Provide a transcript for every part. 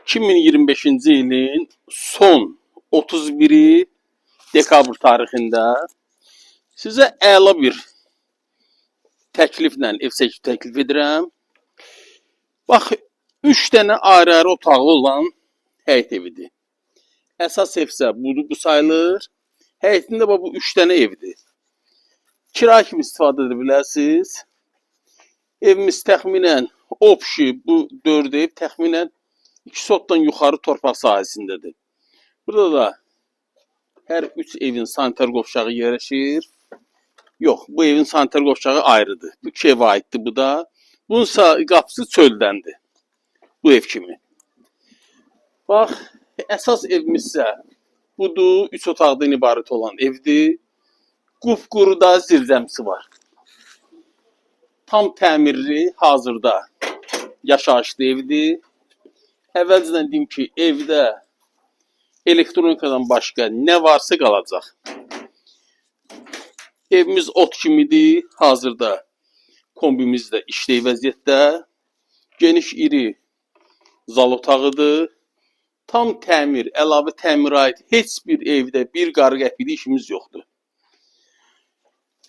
2025-ci ilin son 31 dekabr tarixində sizə əla bir təkliflə ev seçib təklif edirəm. Bax, 3 dənə ayrı-ayrı otaqlı olan həyət evidir. Əsas evsə bu sayılır. Həyətində bu 3 dənə evdir. Kira kimi istifadə edə bilərsiniz. Evimiz təxminən obşi bu 4 ev təxminən 2 sotdan yuxarı torpaq sahəsindədir. Burada da hər 3 evin sanitar qovşağı yerləşir. Yox, bu evin sanitar qovşağı ayrıdır. Bu 2 evə aiddir bu da. Bunun qapısı çöldəndir. Bu ev kimi. Bax, əsas evimizsə budur. 3 otaqdan ibarət olan evdir. Qupquru da zirzəmisi var. Tam təmirli, hazırda yaşayışlı evdir. Əvvəlcədən deyim ki, evdə elektronikadan başqa nə varsa qalacaq. Evimiz ot kimidir. Hazırda kombimiz də işlək vəziyyətdə. Geniş, iri zal otağıdır. Tam təmir, əlavə təmirə aid heç bir evdə bir qarı qəpikli işimiz yoxdur.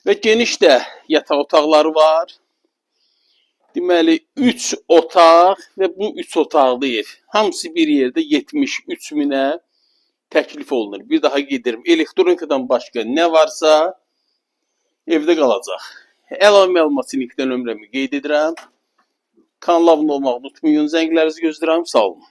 Və geniş də yataq otaqları var. Deməli, 3 otaq və bu 3 otaqlı ev. Hamısı bir yerdə 73 minə təklif olunur. Bir daha qeyd edirəm, elektronikadan başqa nə varsa evdə qalacaq. Əlavə məlumat üçün linkdən nömrəmi qeyd edirəm. Kanala abunə olmağı unutmayın. Zənglərinizi gözləyirəm. Sağ olun.